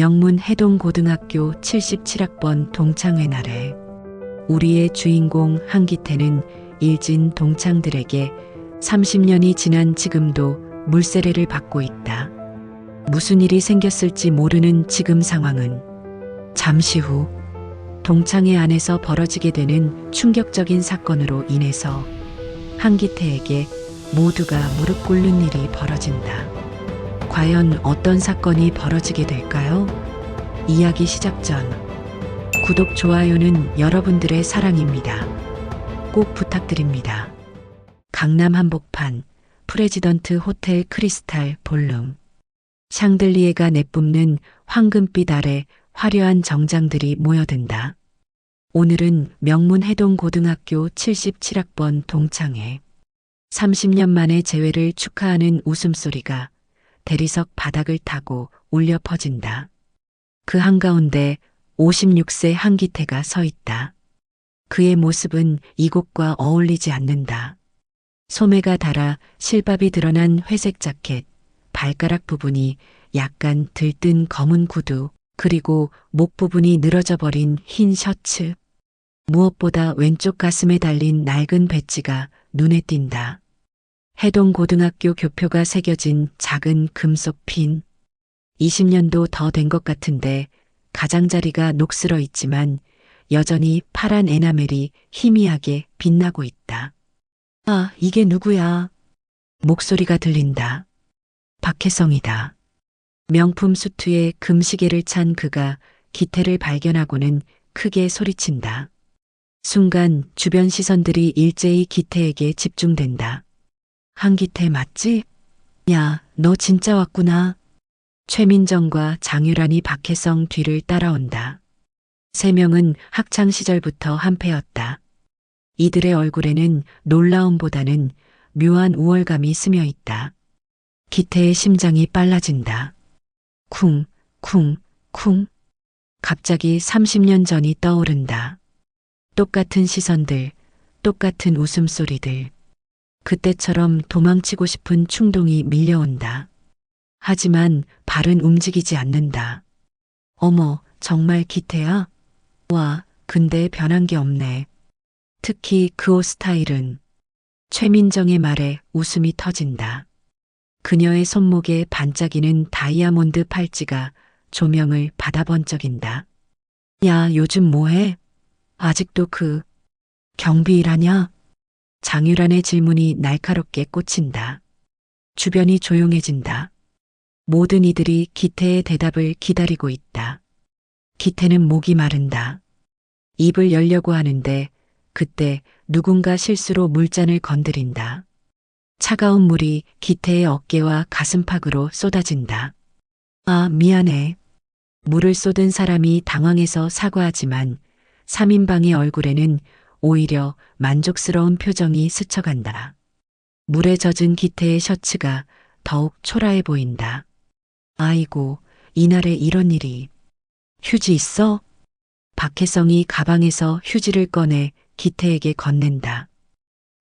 명문 해동고등학교 77학번 동창회 날에 우리의 주인공 한기태는 일진 동창들에게 30년이 지난 지금도 물세례를 받고 있다. 무슨 일이 생겼을지 모르는 지금 상황은 잠시 후 동창회 안에서 벌어지게 되는 충격적인 사건으로 인해서 한기태에게 모두가 무릎 꿇는 일이 벌어진다. 과연 어떤 사건이 벌어지게 될까요? 이야기 시작 전 구독, 좋아요는 여러분들의 사랑입니다. 꼭 부탁드립니다. 강남 한복판 프레지던트 호텔 크리스탈 볼룸. 샹들리에가 내뿜는 황금빛 아래 화려한 정장들이 모여든다. 오늘은 명문 해동고등학교 77학번 동창회. 30년 만에 재회를 축하하는 웃음소리가 대리석 바닥을 타고 울려 퍼진다. 그 한가운데 56세 한기태가 서 있다. 그의 모습은 이곳과 어울리지 않는다. 소매가 닳아 실밥이 드러난 회색 자켓, 발가락 부분이 약간 들뜬 검은 구두, 그리고 목 부분이 늘어져 버린 흰 셔츠. 무엇보다 왼쪽 가슴에 달린 낡은 배지가 눈에 띈다. 해동고등학교 교표가 새겨진 작은 금속 핀. 20년도 더 된 것 같은데 가장자리가 녹슬어 있지만 여전히 파란 에나멜이 희미하게 빛나고 있다. 아, 이게 누구야? 목소리가 들린다. 박혜성이다. 명품 수트에 금시계를 찬 그가 기태를 발견하고는 크게 소리친다. 순간 주변 시선들이 일제히 기태에게 집중된다. 한기태 맞지? 야, 너 진짜 왔구나. 최민정과 장유란이 박혜성 뒤를 따라온다. 세 명은 학창 시절부터 한패였다. 이들의 얼굴에는 놀라움보다는 묘한 우월감이 스며 있다. 기태의 심장이 빨라진다. 쿵, 쿵, 쿵. 갑자기 30년 전이 떠오른다. 똑같은 시선들, 똑같은 웃음소리들. 그때처럼 도망치고 싶은 충동이 밀려온다. 하지만 발은 움직이지 않는다. 어머, 정말 기태야? 와, 근데 변한 게 없네. 특히 그 옷 스타일은. 최민정의 말에 웃음이 터진다. 그녀의 손목에 반짝이는 다이아몬드 팔찌가 조명을 받아 번쩍인다. 야, 요즘 뭐해? 아직도 그 경비 일하냐? 장유란의 질문이 날카롭게 꽂힌다. 주변이 조용해진다. 모든 이들이 기태의 대답을 기다리고 있다. 기태는 목이 마른다. 입을 열려고 하는데 그때 누군가 실수로 물잔을 건드린다. 차가운 물이 기태의 어깨와 가슴팍으로 쏟아진다. 아, 미안해. 물을 쏟은 사람이 당황해서 사과하지만 3인방의 얼굴에는 오히려 만족스러운 표정이 스쳐간다. 물에 젖은 기태의 셔츠가 더욱 초라해 보인다. 아이고, 이날에 이런 일이. 휴지 있어? 박혜성이 가방에서 휴지를 꺼내 기태에게 건넨다.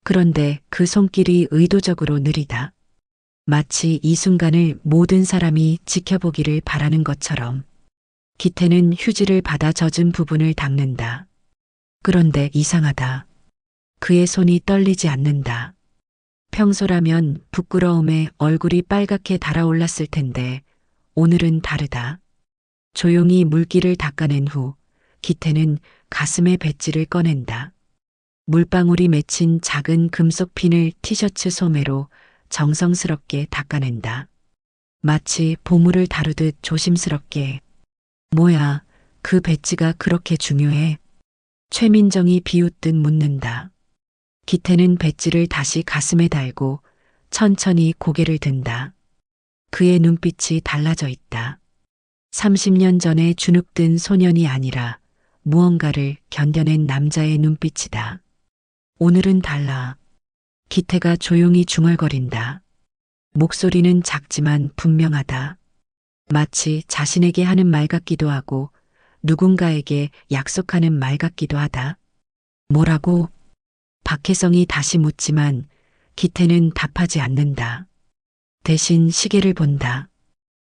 그런데 그 손길이 의도적으로 느리다. 마치 이 순간을 모든 사람이 지켜보기를 바라는 것처럼. 기태는 휴지를 받아 젖은 부분을 닦는다. 그런데 이상하다. 그의 손이 떨리지 않는다. 평소라면 부끄러움에 얼굴이 빨갛게 달아올랐을 텐데 오늘은 다르다. 조용히 물기를 닦아낸 후 기태는 가슴의 배지를 꺼낸다. 물방울이 맺힌 작은 금속 핀을 티셔츠 소매로 정성스럽게 닦아낸다. 마치 보물을 다루듯 조심스럽게. 뭐야, 그 배지가 그렇게 중요해? 최민정이 비웃듯 묻는다. 기태는 배지를 다시 가슴에 달고 천천히 고개를 든다. 그의 눈빛이 달라져 있다. 30년 전에 주눅든 소년이 아니라 무언가를 견뎌낸 남자의 눈빛이다. 오늘은 달라. 기태가 조용히 중얼거린다. 목소리는 작지만 분명하다. 마치 자신에게 하는 말 같기도 하고 누군가에게 약속하는 말 같기도 하다. 뭐라고? 박혜성이 다시 묻지만 기태는 답하지 않는다. 대신 시계를 본다.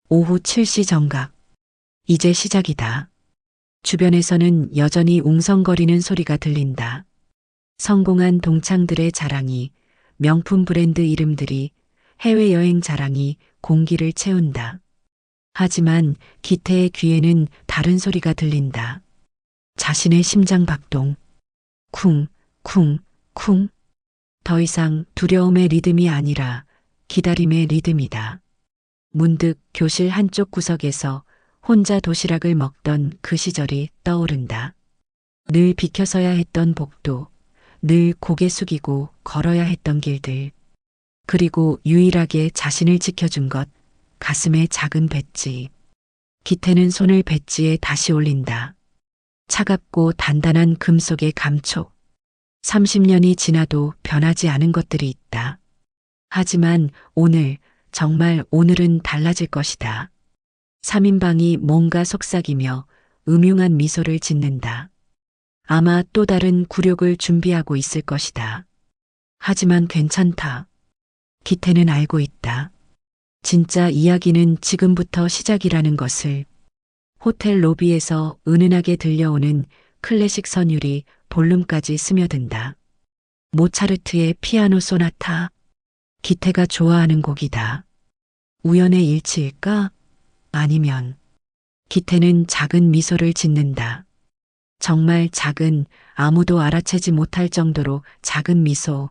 오후 7시 정각. 이제 시작이다. 주변에서는 여전히 웅성거리는 소리가 들린다. 성공한 동창들의 자랑이, 명품 브랜드 이름들이, 해외여행 자랑이 공기를 채운다. 하지만 기태의 귀에는 다른 소리가 들린다. 자신의 심장 박동. 쿵, 쿵, 쿵. 더 이상 두려움의 리듬이 아니라 기다림의 리듬이다. 문득 교실 한쪽 구석에서 혼자 도시락을 먹던 그 시절이 떠오른다. 늘 비켜서야 했던 복도, 늘 고개 숙이고 걸어야 했던 길들, 그리고 유일하게 자신을 지켜준 것, 가슴의 작은 배지. 기태는 손을 배지에 다시 올린다. 차갑고 단단한 금속의 감촉. 30년이 지나도 변하지 않은 것들이 있다. 하지만 오늘, 정말 오늘은 달라질 것이다. 3인방이 뭔가 속삭이며 음흉한 미소를 짓는다. 아마 또 다른 굴욕을 준비하고 있을 것이다. 하지만 괜찮다. 기태는 알고 있다. 진짜 이야기는 지금부터 시작이라는 것을. 호텔 로비에서 은은하게 들려오는 클래식 선율이 볼륨까지 스며든다. 모차르트의 피아노 소나타. 기태가 좋아하는 곡이다. 우연의 일치일까? 아니면. 기태는 작은 미소를 짓는다. 정말 작은, 아무도 알아채지 못할 정도로 작은 미소.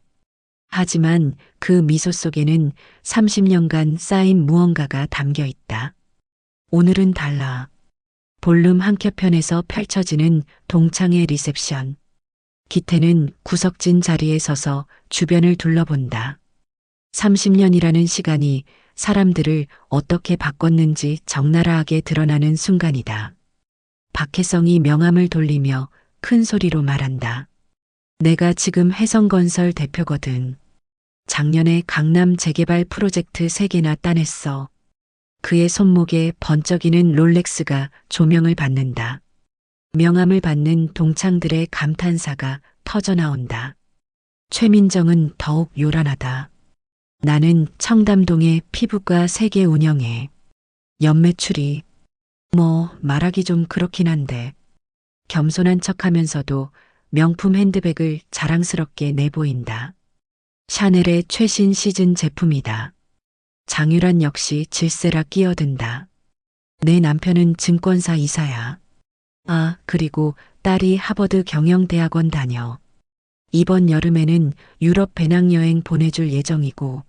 하지만 그 미소 속에는 30년간 쌓인 무언가가 담겨 있다. 오늘은 달라. 볼륨 한켠편에서 펼쳐지는 동창의 리셉션. 기태는 구석진 자리에 서서 주변을 둘러본다. 30년이라는 시간이 사람들을 어떻게 바꿨는지 적나라하게 드러나는 순간이다. 박혜성이 명함을 돌리며 큰 소리로 말한다. 내가 지금 혜성건설 대표거든. 작년에 강남 재개발 프로젝트 3개나 따냈어. 그의 손목에 번쩍이는 롤렉스가 조명을 받는다. 명함을 받는 동창들의 감탄사가 터져나온다. 최민정은 더욱 요란하다. 나는 청담동에 피부과 3개 운영해. 연매출이 말하기 좀 그렇긴 한데. 겸손한 척하면서도 명품 핸드백을 자랑스럽게 내보인다. 샤넬의 최신 시즌 제품이다. 장유란 역시 질세라 끼어든다. 내 남편은 증권사 이사야. 아, 그리고 딸이 하버드 경영대학원 다녀. 이번 여름에는 유럽 배낭여행 보내줄 예정이고.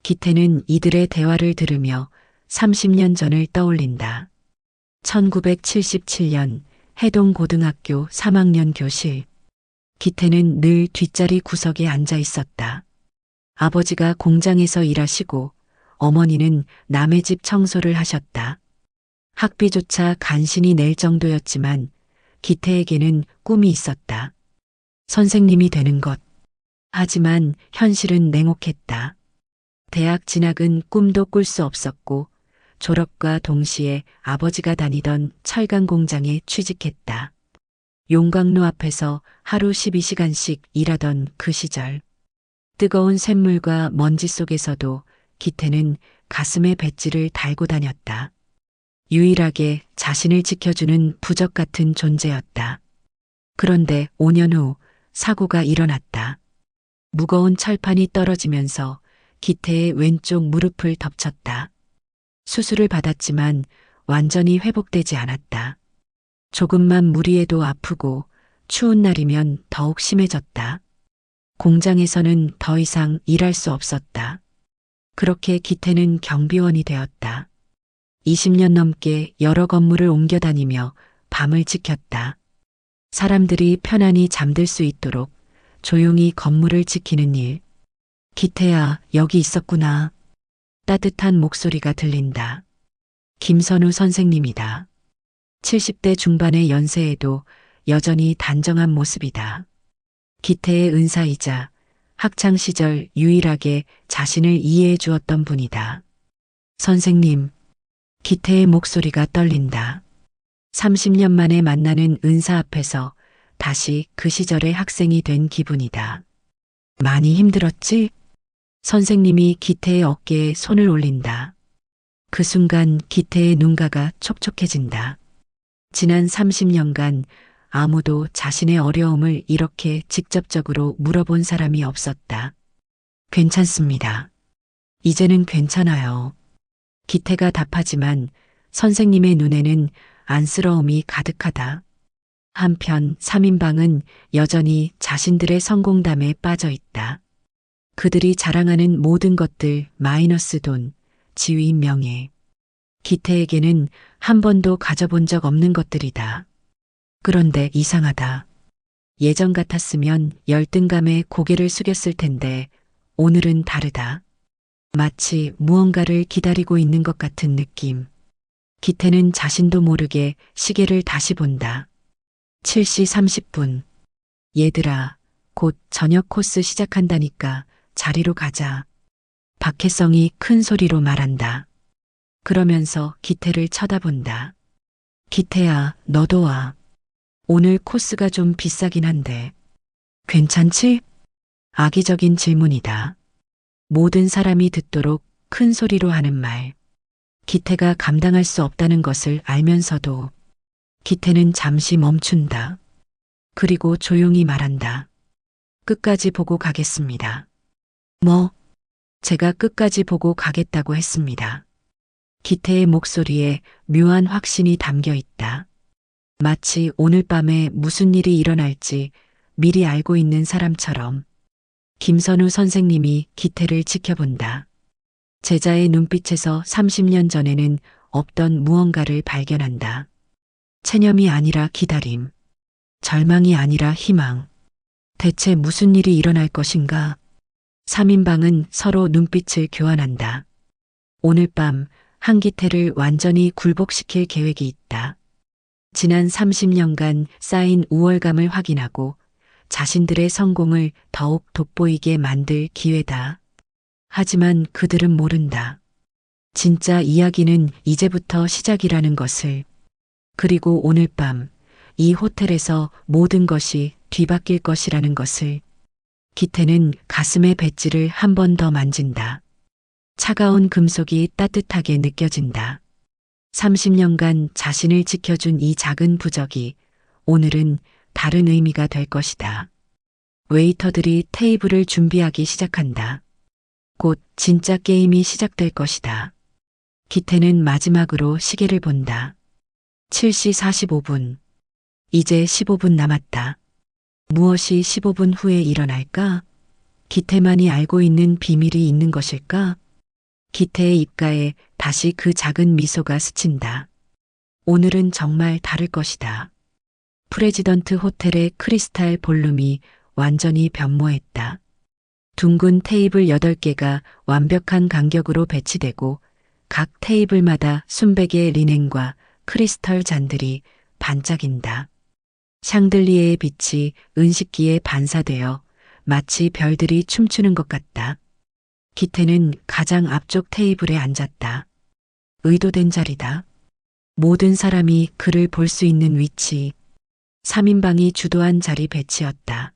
기태는 이들의 대화를 들으며 30년 전을 떠올린다. 1977년 해동고등학교 3학년 교실. 기태는 늘 뒷자리 구석에 앉아 있었다. 아버지가 공장에서 일하시고 어머니는 남의 집 청소를 하셨다. 학비조차 간신히 낼 정도였지만 기태에게는 꿈이 있었다. 선생님이 되는 것. 하지만 현실은 냉혹했다. 대학 진학은 꿈도 꿀 수 없었고 졸업과 동시에 아버지가 다니던 철강 공장에 취직했다. 용광로 앞에서 하루 12시간씩 일하던 그 시절. 뜨거운 샘물과 먼지 속에서도 기태는 가슴에 배지를 달고 다녔다. 유일하게 자신을 지켜주는 부적 같은 존재였다. 그런데 5년 후 사고가 일어났다. 무거운 철판이 떨어지면서 기태의 왼쪽 무릎을 덮쳤다. 수술을 받았지만 완전히 회복되지 않았다. 조금만 무리해도 아프고 추운 날이면 더욱 심해졌다. 공장에서는 더 이상 일할 수 없었다. 그렇게 기태는 경비원이 되었다. 20년 넘게 여러 건물을 옮겨 다니며 밤을 지켰다. 사람들이 편안히 잠들 수 있도록 조용히 건물을 지키는 일. 기태야, 여기 있었구나. 따뜻한 목소리가 들린다. 김선우 선생님이다. 70대 중반의 연세에도 여전히 단정한 모습이다. 기태의 은사이자 학창시절 유일하게 자신을 이해해 주었던 분이다. 선생님, 기태의 목소리가 떨린다. 30년 만에 만나는 은사 앞에서 다시 그 시절의 학생이 된 기분이다. 많이 힘들었지? 선생님이 기태의 어깨에 손을 올린다. 그 순간 기태의 눈가가 촉촉해진다. 지난 30년간 아무도 자신의 어려움을 이렇게 직접적으로 물어본 사람이 없었다. 괜찮습니다. 이제는 괜찮아요. 기태가 답하지만 선생님의 눈에는 안쓰러움이 가득하다. 한편 3인방은 여전히 자신들의 성공담에 빠져 있다. 그들이 자랑하는 모든 것들 마이너스 돈, 지위, 명예. 기태에게는 한 번도 가져본 적 없는 것들이다. 그런데 이상하다. 예전 같았으면 열등감에 고개를 숙였을 텐데 오늘은 다르다. 마치 무언가를 기다리고 있는 것 같은 느낌. 기태는 자신도 모르게 시계를 다시 본다. 7시 30분. 얘들아, 곧 저녁 코스 시작한다니까 자리로 가자. 박혜성이 큰 소리로 말한다. 그러면서 기태를 쳐다본다. 기태야, 너도 와. 오늘 코스가 좀 비싸긴 한데. 괜찮지? 악의적인 질문이다. 모든 사람이 듣도록 큰 소리로 하는 말. 기태가 감당할 수 없다는 것을 알면서도 기태는 잠시 멈춘다. 그리고 조용히 말한다. 끝까지 보고 가겠습니다. 뭐? 제가 끝까지 보고 가겠다고 했습니다. 기태의 목소리에 묘한 확신이 담겨 있다. 마치 오늘 밤에 무슨 일이 일어날지 미리 알고 있는 사람처럼. 김선우 선생님이 기태를 지켜본다. 제자의 눈빛에서 30년 전에는 없던 무언가를 발견한다. 체념이 아니라 기다림. 절망이 아니라 희망. 대체 무슨 일이 일어날 것인가? 3인방은 서로 눈빛을 교환한다. 오늘 밤 한기태를 완전히 굴복시킬 계획이 있다. 지난 30년간 쌓인 우월감을 확인하고 자신들의 성공을 더욱 돋보이게 만들 기회다. 하지만 그들은 모른다. 진짜 이야기는 이제부터 시작이라는 것을. 그리고 오늘 밤 이 호텔에서 모든 것이 뒤바뀔 것이라는 것을. 기태는 가슴의 배지를 한 번 더 만진다. 차가운 금속이 따뜻하게 느껴진다. 30년간 자신을 지켜준 이 작은 부적이 오늘은 다른 의미가 될 것이다. 웨이터들이 테이블을 준비하기 시작한다. 곧 진짜 게임이 시작될 것이다. 기태는 마지막으로 시계를 본다. 7시 45분. 이제 15분 남았다. 무엇이 15분 후에 일어날까? 기태만이 알고 있는 비밀이 있는 것일까? 기태의 입가에 다시 그 작은 미소가 스친다. 오늘은 정말 다를 것이다. 프레지던트 호텔의 크리스탈 볼룸이 완전히 변모했다. 둥근 테이블 8개가 완벽한 간격으로 배치되고 각 테이블마다 순백의 리넨과 크리스털 잔들이 반짝인다. 샹들리에의 빛이 은식기에 반사되어 마치 별들이 춤추는 것 같다. 기태는 가장 앞쪽 테이블에 앉았다. 의도된 자리다. 모든 사람이 그를 볼 수 있는 위치. 3인방이 주도한 자리 배치였다.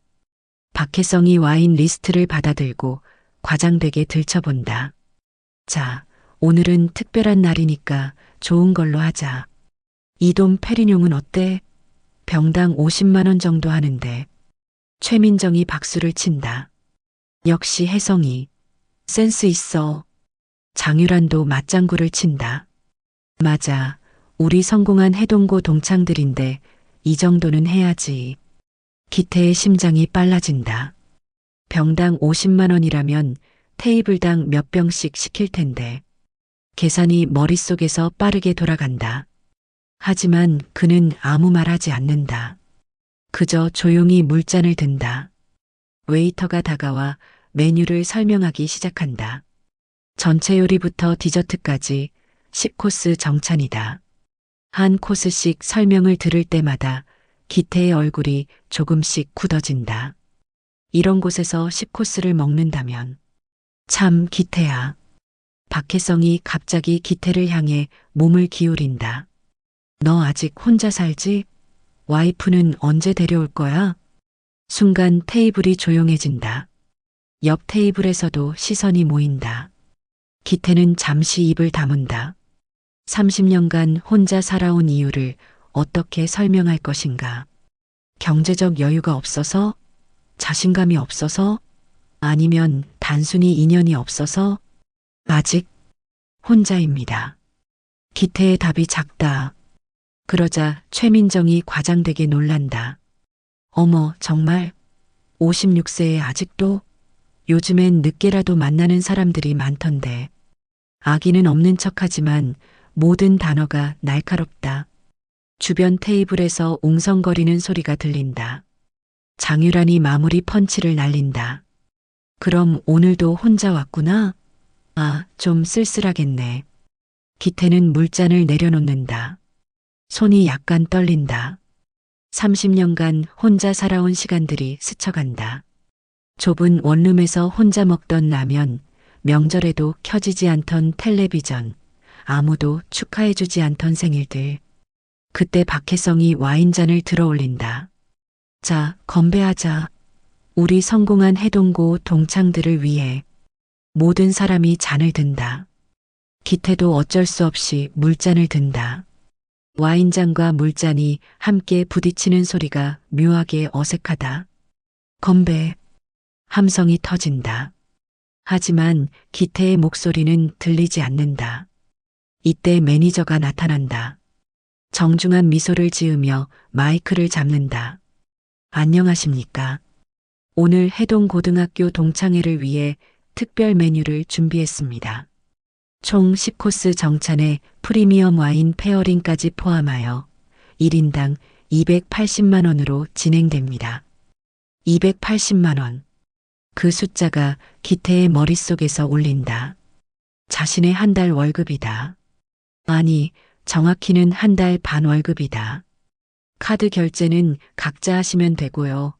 박혜성이 와인 리스트를 받아들고 과장되게 들춰본다. 자, 오늘은 특별한 날이니까 좋은 걸로 하자. 이돔 페리뇽은 어때? 병당 50만 원 정도 하는데. 최민정이 박수를 친다. 역시 혜성이. 센스 있어. 장유란도 맞장구를 친다. 맞아. 우리 성공한 해동고 동창들인데 이 정도는 해야지. 기태의 심장이 빨라진다. 병당 50만 원이라면 테이블당 몇 병씩 시킬 텐데. 계산이 머릿속에서 빠르게 돌아간다. 하지만 그는 아무 말 하지 않는다. 그저 조용히 물잔을 든다. 웨이터가 다가와 메뉴를 설명하기 시작한다. 전체 요리부터 디저트까지 10코스 정찬이다. 한 코스씩 설명을 들을 때마다 기태의 얼굴이 조금씩 굳어진다. 이런 곳에서 10코스를 먹는다면 참 기태야. 박혜성이 갑자기 기태를 향해 몸을 기울인다. 너 아직 혼자 살지? 와이프는 언제 데려올 거야? 순간 테이블이 조용해진다. 옆 테이블에서도 시선이 모인다. 기태는 잠시 입을 다문다. 30년간 혼자 살아온 이유를 어떻게 설명할 것인가? 경제적 여유가 없어서? 자신감이 없어서? 아니면 단순히 인연이 없어서? 아직 혼자입니다. 기태의 답이 작다. 그러자 최민정이 과장되게 놀란다. 어머, 정말? 56세에 아직도? 요즘엔 늦게라도 만나는 사람들이 많던데. 아기는 없는 척하지만 모든 단어가 날카롭다. 주변 테이블에서 웅성거리는 소리가 들린다. 장유란이 마무리 펀치를 날린다. 그럼 오늘도 혼자 왔구나? 아, 좀 쓸쓸하겠네. 기태는 물잔을 내려놓는다. 손이 약간 떨린다. 30년간 혼자 살아온 시간들이 스쳐간다. 좁은 원룸에서 혼자 먹던 라면, 명절에도 켜지지 않던 텔레비전, 아무도 축하해주지 않던 생일들. 그때 박혜성이 와인잔을 들어 올린다. 자, 건배하자. 우리 성공한 해동고 동창들을 위해. 모든 사람이 잔을 든다. 기태도 어쩔 수 없이 물잔을 든다. 와인잔과 물잔이 함께 부딪히는 소리가 묘하게 어색하다. 건배. 함성이 터진다. 하지만 기태의 목소리는 들리지 않는다. 이때 매니저가 나타난다. 정중한 미소를 지으며 마이크를 잡는다. 안녕하십니까. 오늘 해동고등학교 동창회를 위해 특별 메뉴를 준비했습니다. 총 10코스 정찬에 프리미엄 와인 페어링까지 포함하여 1인당 280만 원으로 진행됩니다. 280만 원. 그 숫자가 기태의 머릿속에서 울린다. 자신의 한 달 월급이다. 아니, 정확히는 한 달 반 월급이다. 카드 결제는 각자 하시면 되고요.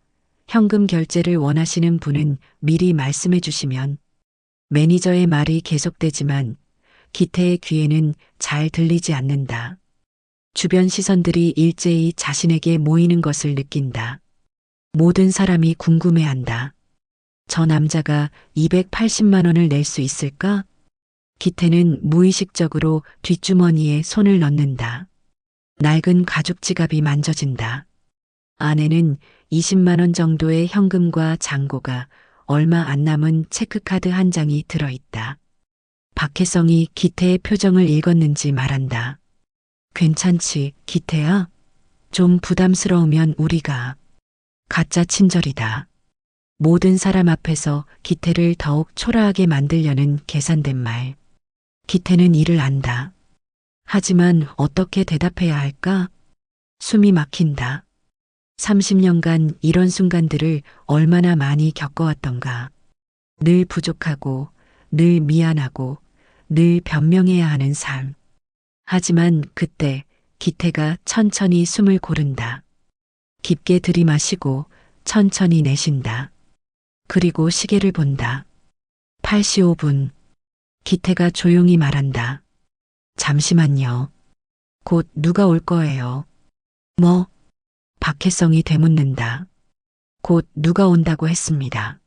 현금 결제를 원하시는 분은 미리 말씀해 주시면. 매니저의 말이 계속되지만 기태의 귀에는 잘 들리지 않는다. 주변 시선들이 일제히 자신에게 모이는 것을 느낀다. 모든 사람이 궁금해한다. 저 남자가 280만 원을 낼 수 있을까? 기태는 무의식적으로 뒷주머니에 손을 넣는다. 낡은 가죽 지갑이 만져진다. 안에는 20만 원 정도의 현금과 잔고가 얼마 안 남은 체크카드 한 장이 들어있다. 박혜성이 기태의 표정을 읽었는지 말한다. 괜찮지, 기태야? 좀 부담스러우면 우리가. 가짜 친절이다. 모든 사람 앞에서 기태를 더욱 초라하게 만들려는 계산된 말. 기태는 이를 안다. 하지만 어떻게 대답해야 할까? 숨이 막힌다. 30년간 이런 순간들을 얼마나 많이 겪어왔던가. 늘 부족하고, 늘 미안하고, 늘 변명해야 하는 삶. 하지만 그때 기태가 천천히 숨을 고른다. 깊게 들이마시고 천천히 내쉰다. 그리고 시계를 본다. 8시 5분. 기태가 조용히 말한다. 잠시만요. 곧 누가 올 거예요. 뭐? 박혜성이 되묻는다. 곧 누가 온다고 했습니다.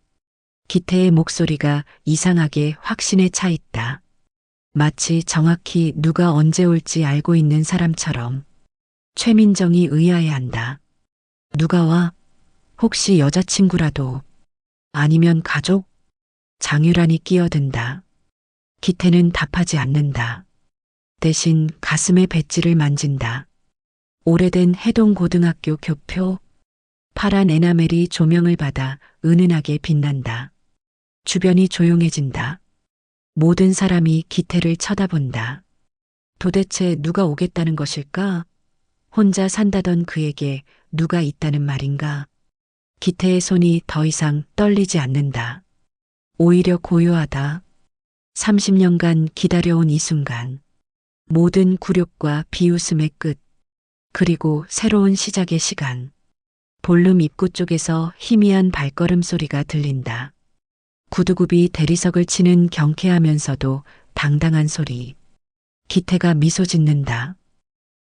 기태의 목소리가 이상하게 확신에 차 있다. 마치 정확히 누가 언제 올지 알고 있는 사람처럼. 최민정이 의아해한다. 누가 와? 혹시 여자친구라도? 아니면 가족? 장유란이 끼어든다. 기태는 답하지 않는다. 대신 가슴의 배지를 만진다. 오래된 해동고등학교 교표. 파란 에나멜이 조명을 받아 은은하게 빛난다. 주변이 조용해진다. 모든 사람이 기태를 쳐다본다. 도대체 누가 오겠다는 것일까? 혼자 산다던 그에게 누가 있다는 말인가? 기태의 손이 더 이상 떨리지 않는다. 오히려 고요하다. 30년간 기다려온 이 순간. 모든 굴욕과 비웃음의 끝. 그리고 새로운 시작의 시간. 볼룸 입구 쪽에서 희미한 발걸음 소리가 들린다. 구두굽이 대리석을 치는 경쾌하면서도 당당한 소리. 기태가 미소 짓는다.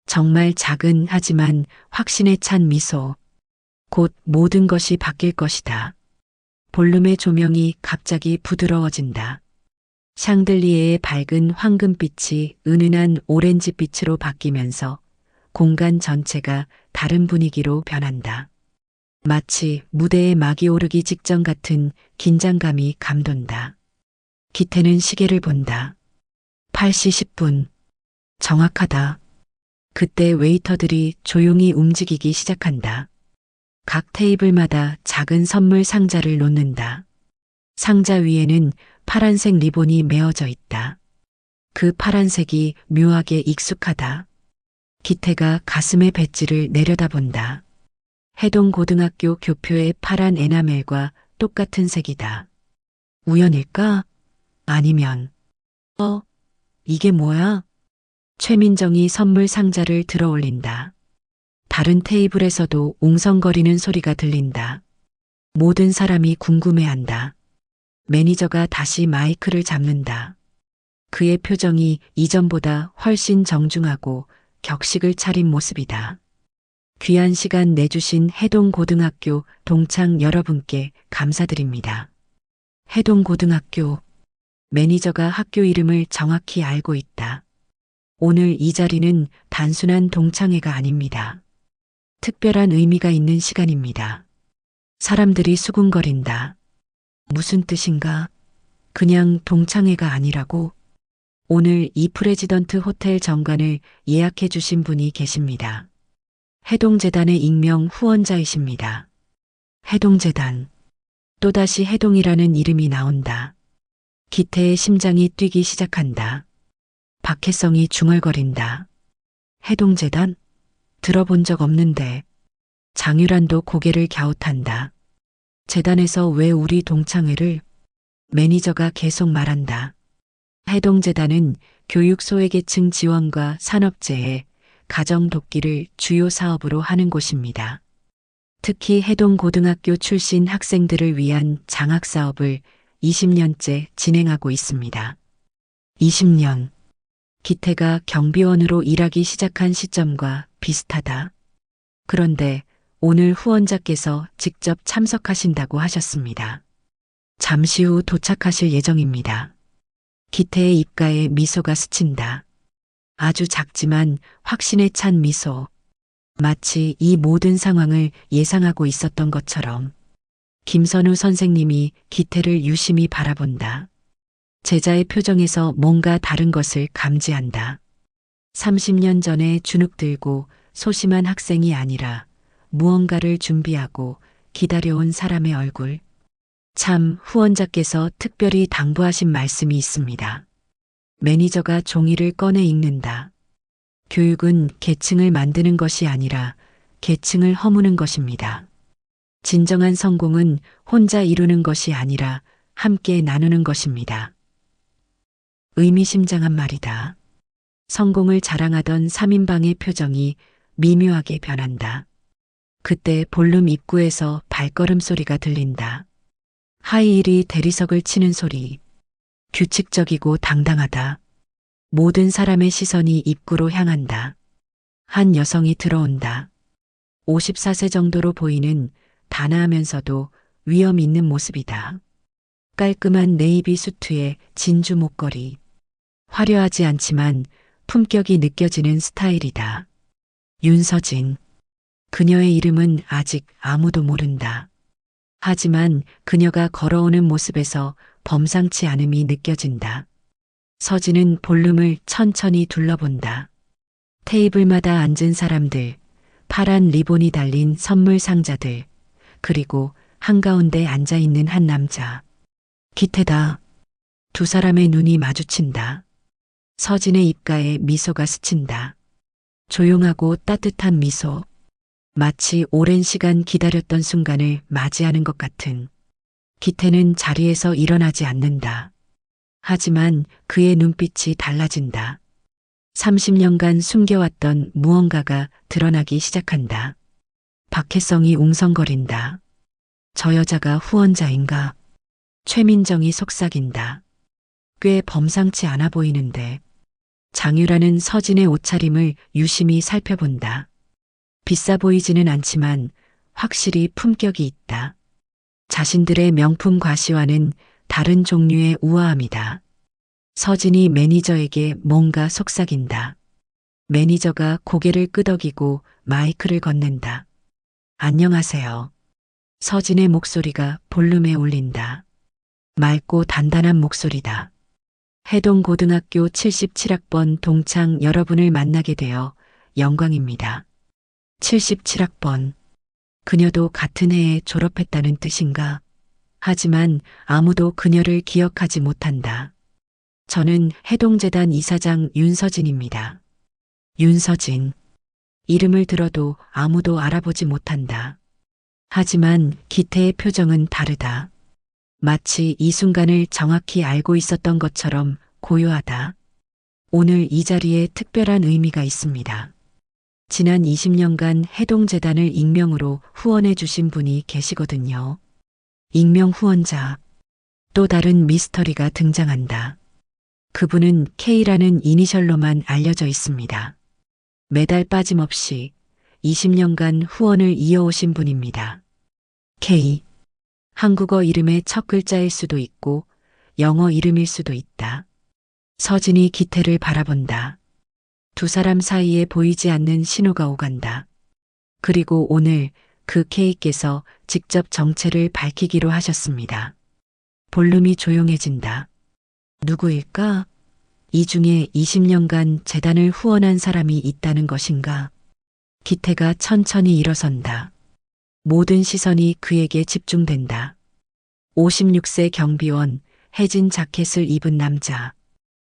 정말 작은 하지만 확신에 찬 미소. 곧 모든 것이 바뀔 것이다. 볼룸의 조명이 갑자기 부드러워진다. 샹들리에의 밝은 황금빛이 은은한 오렌지빛으로 바뀌면서 공간 전체가 다른 분위기로 변한다. 마치 무대에 막이 오르기 직전 같은 긴장감이 감돈다. 기태는 시계를 본다. 8시 10분. 정확하다. 그때 웨이터들이 조용히 움직이기 시작한다. 각 테이블마다 작은 선물 상자를 놓는다. 상자 위에는 파란색 리본이 메어져 있다. 그 파란색이 묘하게 익숙하다. 기태가 가슴의 배지를 내려다본다. 해동고등학교 교표의 파란 에나멜과 똑같은 색이다. 우연일까? 아니면, 이게 뭐야? 최민정이 선물 상자를 들어 올린다. 다른 테이블에서도 웅성거리는 소리가 들린다. 모든 사람이 궁금해한다. 매니저가 다시 마이크를 잡는다. 그의 표정이 이전보다 훨씬 정중하고 격식을 차린 모습이다. 귀한 시간 내주신 해동고등학교 동창 여러분께 감사드립니다. 해동고등학교. 매니저가 학교 이름을 정확히 알고 있다. 오늘 이 자리는 단순한 동창회가 아닙니다. 특별한 의미가 있는 시간입니다. 사람들이 수군거린다. 무슨 뜻인가? 그냥 동창회가 아니라고? 오늘 이 프레지던트 호텔 정관을 예약해 주신 분이 계십니다. 해동재단의 익명 후원자이십니다. 해동재단. 또다시 해동이라는 이름이 나온다. 기태의 심장이 뛰기 시작한다. 박혜성이 중얼거린다. 해동재단? 들어본 적 없는데. 장유란도 고개를 갸웃한다. 재단에서 왜 우리 동창회를? 매니저가 계속 말한다. 해동재단은 교육 소외계층 지원과 산업재해, 가정 돕기를 주요 사업으로 하는 곳입니다. 특히 해동고등학교 출신 학생들을 위한 장학사업을 20년째 진행하고 있습니다. 20년. 기태가 경비원으로 일하기 시작한 시점과 비슷하다. 그런데 오늘 후원자께서 직접 참석하신다고 하셨습니다. 잠시 후 도착하실 예정입니다. 기태의 입가에 미소가 스친다. 아주 작지만 확신에 찬 미소. 마치 이 모든 상황을 예상하고 있었던 것처럼. 김선우 선생님이 기태를 유심히 바라본다. 제자의 표정에서 뭔가 다른 것을 감지한다. 30년 전에 주눅 들고 소심한 학생이 아니라 무언가를 준비하고 기다려온 사람의 얼굴. 참, 후원자께서 특별히 당부하신 말씀이 있습니다. 매니저가 종이를 꺼내 읽는다. 교육은 계층을 만드는 것이 아니라 계층을 허무는 것입니다. 진정한 성공은 혼자 이루는 것이 아니라 함께 나누는 것입니다. 의미심장한 말이다. 성공을 자랑하던 3인방의 표정이 미묘하게 변한다. 그때 볼룸 입구에서 발걸음 소리가 들린다. 하이힐이 대리석을 치는 소리. 규칙적이고 당당하다. 모든 사람의 시선이 입구로 향한다. 한 여성이 들어온다. 54세 정도로 보이는 단아하면서도 위험 있는 모습이다. 깔끔한 네이비 수트에 진주 목걸이. 화려하지 않지만 품격이 느껴지는 스타일이다. 윤서진. 그녀의 이름은 아직 아무도 모른다. 하지만 그녀가 걸어오는 모습에서 범상치 않음이 느껴진다. 서진은 볼룸을 천천히 둘러본다. 테이블마다 앉은 사람들, 파란 리본이 달린 선물 상자들, 그리고 한가운데 앉아있는 한 남자. 기태다. 두 사람의 눈이 마주친다. 서진의 입가에 미소가 스친다. 조용하고 따뜻한 미소. 마치 오랜 시간 기다렸던 순간을 맞이하는 것 같은. 기태는 자리에서 일어나지 않는다. 하지만 그의 눈빛이 달라진다. 30년간 숨겨왔던 무언가가 드러나기 시작한다. 박혜성이 웅성거린다. 저 여자가 후원자인가? 최민정이 속삭인다. 꽤 범상치 않아 보이는데. 장유라는 서진의 옷차림을 유심히 살펴본다. 비싸 보이지는 않지만 확실히 품격이 있다. 자신들의 명품 과시와는 다른 종류의 우아함이다. 서진이 매니저에게 뭔가 속삭인다. 매니저가 고개를 끄덕이고 마이크를 건넨다. 안녕하세요. 서진의 목소리가 볼륨에 울린다. 맑고 단단한 목소리다. 해동고등학교 77학번 동창 여러분을 만나게 되어 영광입니다. 77학번. 그녀도 같은 해에 졸업했다는 뜻인가? 하지만 아무도 그녀를 기억하지 못한다. 저는 해동재단 이사장 윤서진입니다. 윤서진. 이름을 들어도 아무도 알아보지 못한다. 하지만 기태의 표정은 다르다. 마치 이 순간을 정확히 알고 있었던 것처럼 고요하다. 오늘 이 자리에 특별한 의미가 있습니다. 지난 20년간 해동재단을 익명으로 후원해 주신 분이 계시거든요. 익명 후원자. 또 다른 미스터리가 등장한다. 그분은 K라는 이니셜로만 알려져 있습니다. 매달 빠짐없이 20년간 후원을 이어오신 분입니다. K. 한국어 이름의 첫 글자일 수도 있고 영어 이름일 수도 있다. 서진이 기태를 바라본다. 두 사람 사이에 보이지 않는 신호가 오간다. 그리고 오늘 그 K께서 직접 정체를 밝히기로 하셨습니다. 볼륨이 조용해진다. 누구일까? 이 중에 20년간 재단을 후원한 사람이 있다는 것인가? 기태가 천천히 일어선다. 모든 시선이 그에게 집중된다. 56세 경비원, 해진 자켓을 입은 남자.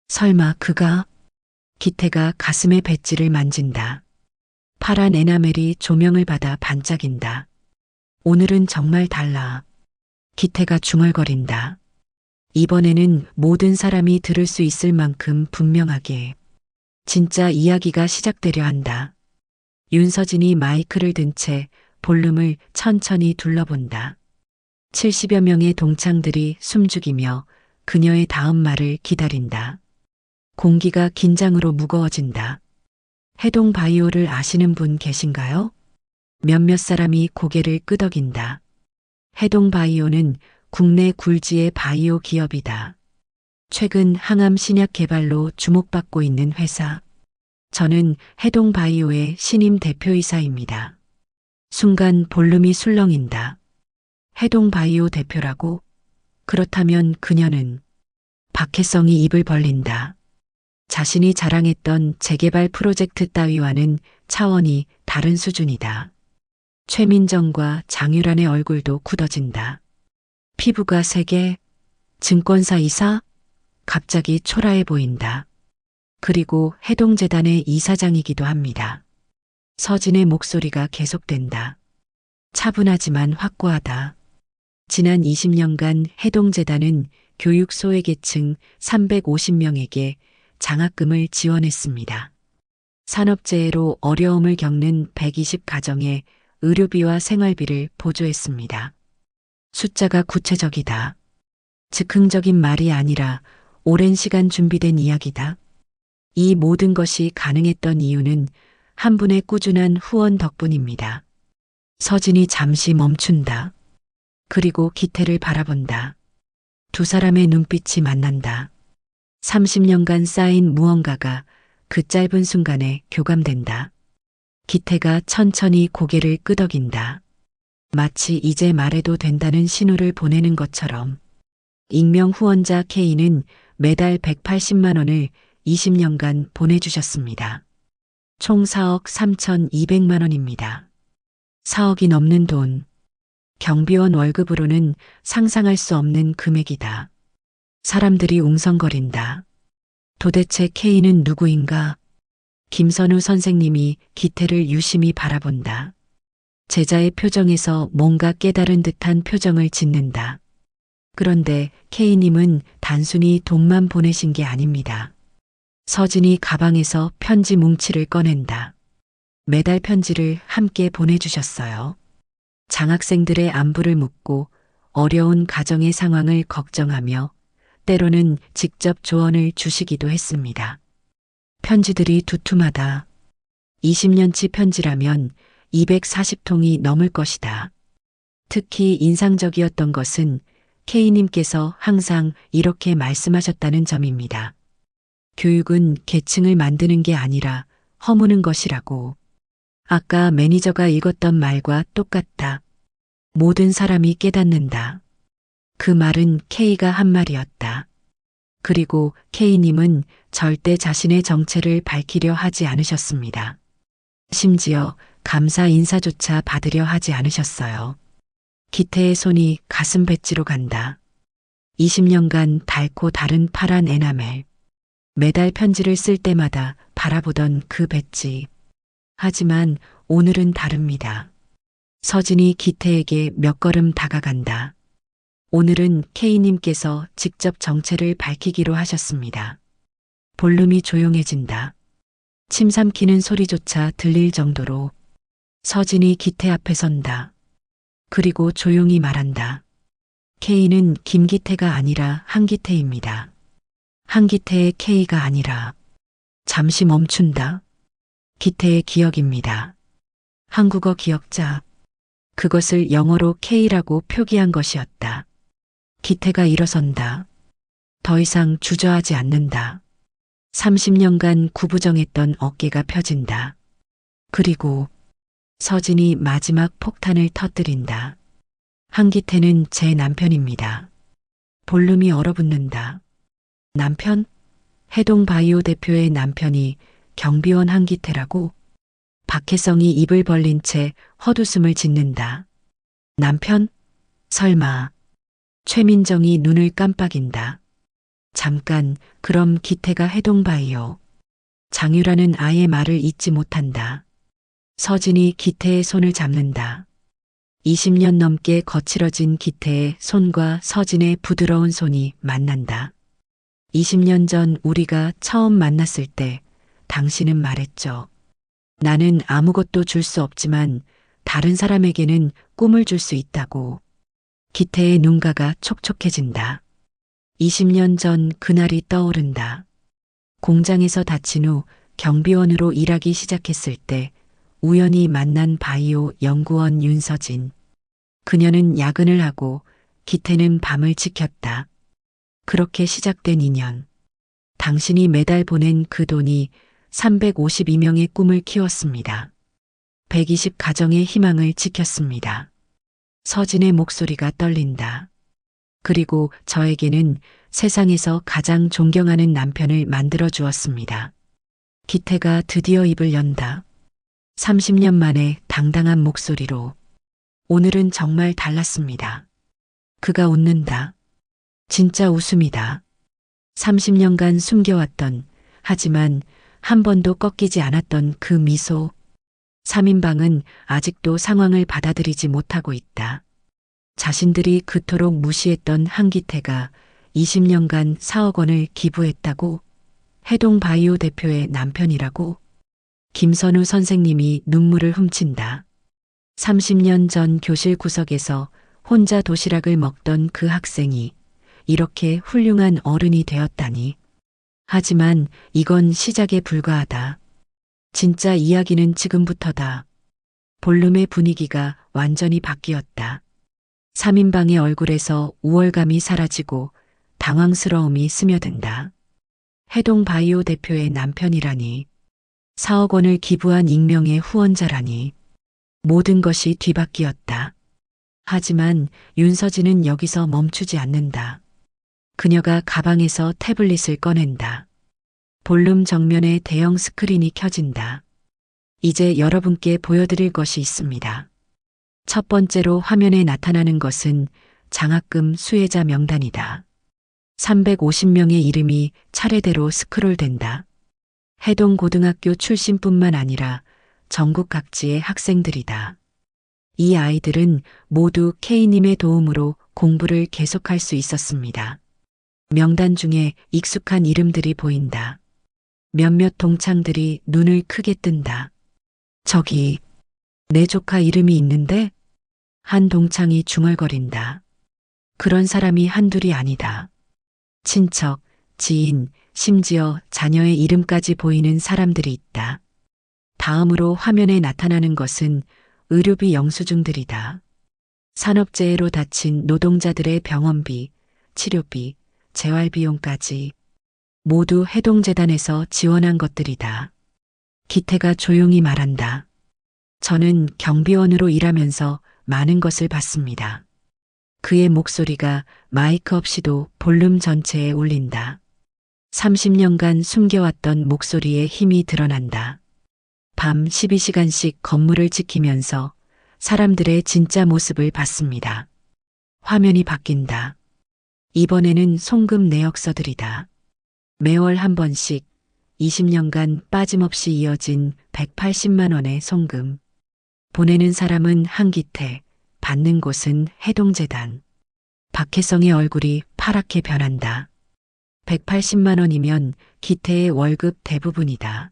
설마 그가? 기태가 가슴의 배지를 만진다. 파란 에나멜이 조명을 받아 반짝인다. 오늘은 정말 달라. 기태가 중얼거린다. 이번에는 모든 사람이 들을 수 있을 만큼 분명하게. 진짜 이야기가 시작되려 한다. 윤서진이 마이크를 든 채 볼륨을 천천히 둘러본다. 70여 명의 동창들이 숨죽이며 그녀의 다음 말을 기다린다. 공기가 긴장으로 무거워진다. 해동 바이오를 아시는 분 계신가요? 몇몇 사람이 고개를 끄덕인다. 해동 바이오는 국내 굴지의 바이오 기업이다. 최근 항암 신약 개발로 주목받고 있는 회사. 저는 해동 바이오의 신임 대표이사입니다. 순간 볼륨이 술렁인다. 해동 바이오 대표라고? 그렇다면 그녀는 박혜성이 입을 벌린다. 자신이 자랑했던 재개발 프로젝트 따위와는 차원이 다른 수준이다. 최민정과 장유란의 얼굴도 굳어진다. 피부가 세게, 증권사 이사? 갑자기 초라해 보인다. 그리고 해동재단의 이사장이기도 합니다. 서진의 목소리가 계속된다. 차분하지만 확고하다. 지난 20년간 해동재단은 교육 소외계층 350명에게 장학금을 지원했습니다. 산업재해로 어려움을 겪는 120가정에 의료비와 생활비를 보조했습니다. 숫자가 구체적이다. 즉흥적인 말이 아니라 오랜 시간 준비된 이야기다. 이 모든 것이 가능했던 이유는 한 분의 꾸준한 후원 덕분입니다. 서진이 잠시 멈춘다. 그리고 기태를 바라본다. 두 사람의 눈빛이 만난다. 30년간 쌓인 무언가가 그 짧은 순간에 교감된다. 기태가 천천히 고개를 끄덕인다. 마치 이제 말해도 된다는 신호를 보내는 것처럼. 익명 후원자 K는 매달 180만 원을 20년간 보내주셨습니다. 총 4억 3,200만 원입니다. 4억이 넘는 돈. 경비원 월급으로는 상상할 수 없는 금액이다. 사람들이 웅성거린다. 도대체 K는 누구인가? 김선우 선생님이 기태를 유심히 바라본다. 제자의 표정에서 뭔가 깨달은 듯한 표정을 짓는다. 그런데 K님은 단순히 돈만 보내신 게 아닙니다. 서진이 가방에서 편지 뭉치를 꺼낸다. 매달 편지를 함께 보내주셨어요. 장학생들의 안부를 묻고 어려운 가정의 상황을 걱정하며 때로는 직접 조언을 주시기도 했습니다. 편지들이 두툼하다. 20년치 편지라면 240통이 넘을 것이다. 특히 인상적이었던 것은 K님께서 항상 이렇게 말씀하셨다는 점입니다. 교육은 계층을 만드는 게 아니라 허무는 것이라고. 아까 매니저가 읽었던 말과 똑같다. 모든 사람이 깨닫는다. 그 말은 K가 한 말이었다. 그리고 K님은 절대 자신의 정체를 밝히려 하지 않으셨습니다. 심지어 감사 인사조차 받으려 하지 않으셨어요. 기태의 손이 가슴 배지로 간다. 20년간 닳고 다른 파란 에나멜. 매달 편지를 쓸 때마다 바라보던 그 배지. 하지만 오늘은 다릅니다. 서진이 기태에게 몇 걸음 다가간다. 오늘은 K님께서 직접 정체를 밝히기로 하셨습니다. 볼륨이 조용해진다. 침 삼키는 소리조차 들릴 정도로. 서진이 기태 앞에 선다. 그리고 조용히 말한다. K는 김기태가 아니라 한기태입니다. 한기태의 K가 아니라. 잠시 멈춘다. 기태의 기억입니다. 한국어 기억자. 그것을 영어로 K라고 표기한 것이었다. 기태가 일어선다. 더 이상 주저하지 않는다. 30년간 구부정했던 어깨가 펴진다. 그리고 서진이 마지막 폭탄을 터뜨린다. 한기태는 제 남편입니다. 볼륨이 얼어붙는다. 남편? 해동바이오 대표의 남편이 경비원 한기태라고? 박혜성이 입을 벌린 채 헛웃음을 짓는다. 남편? 설마. 최민정이 눈을 깜빡인다. 잠깐, 그럼 기태가 해동바이오. 장유라는 아예 말을 잇지 못한다. 서진이 기태의 손을 잡는다. 20년 넘게 거칠어진 기태의 손과 서진의 부드러운 손이 만난다. 20년 전 우리가 처음 만났을 때 당신은 말했죠. 나는 아무것도 줄 수 없지만 다른 사람에게는 꿈을 줄 수 있다고. 기태의 눈가가 촉촉해진다. 20년 전 그날이 떠오른다. 공장에서 다친 후 경비원으로 일하기 시작했을 때 우연히 만난 바이오 연구원 윤서진. 그녀는 야근을 하고 기태는 밤을 지켰다. 그렇게 시작된 인연. 당신이 매달 보낸 그 돈이 352명의 꿈을 키웠습니다. 120 가정의 희망을 지켰습니다. 서진의 목소리가 떨린다. 그리고 저에게는 세상에서 가장 존경하는 남편을 만들어 주었습니다. 기태가 드디어 입을 연다. 30년 만에 당당한 목소리로. 오늘은 정말 달랐습니다. 그가 웃는다. 진짜 웃음이다. 30년간 숨겨왔던, 하지만 한 번도 꺾이지 않았던 그 미소. 3인방은 아직도 상황을 받아들이지 못하고 있다. 자신들이 그토록 무시했던 한기태가 20년간 4억 원을 기부했다고? 해동바이오 대표의 남편이라고? 김선우 선생님이 눈물을 훔친다. 30년 전 교실 구석에서 혼자 도시락을 먹던 그 학생이 이렇게 훌륭한 어른이 되었다니. 하지만 이건 시작에 불과하다. 진짜 이야기는 지금부터다. 볼륨의 분위기가 완전히 바뀌었다. 3인방의 얼굴에서 우월감이 사라지고 당황스러움이 스며든다. 해동바이오 대표의 남편이라니. 4억 원을 기부한 익명의 후원자라니. 모든 것이 뒤바뀌었다. 하지만 윤서진은 여기서 멈추지 않는다. 그녀가 가방에서 태블릿을 꺼낸다. 볼륨 정면에 대형 스크린이 켜진다. 이제 여러분께 보여드릴 것이 있습니다. 첫 번째로 화면에 나타나는 것은 장학금 수혜자 명단이다. 350명의 이름이 차례대로 스크롤된다. 해동고등학교 출신뿐만 아니라 전국 각지의 학생들이다. 이 아이들은 모두 K님의 도움으로 공부를 계속할 수 있었습니다. 명단 중에 익숙한 이름들이 보인다. 몇몇 동창들이 눈을 크게 뜬다. 저기, 내 조카 이름이 있는데? 한 동창이 중얼거린다. 그런 사람이 한둘이 아니다. 친척, 지인, 심지어 자녀의 이름까지 보이는 사람들이 있다. 다음으로 화면에 나타나는 것은 의료비 영수증들이다. 산업재해로 다친 노동자들의 병원비, 치료비, 재활비용까지 모두 해동재단에서 지원한 것들이다. 기태가 조용히 말한다. 저는 경비원으로 일하면서 많은 것을 봤습니다. 그의 목소리가 마이크 없이도 볼륨 전체에 울린다. 30년간 숨겨왔던 목소리에 힘이 드러난다. 밤 12시간씩 건물을 지키면서 사람들의 진짜 모습을 봤습니다. 화면이 바뀐다. 이번에는 송금 내역서들이다. 매월 한 번씩 20년간 빠짐없이 이어진 180만 원의 송금. 보내는 사람은 한기태, 받는 곳은 해동재단. 박혜성의 얼굴이 파랗게 변한다. 180만 원이면 기태의 월급 대부분이다.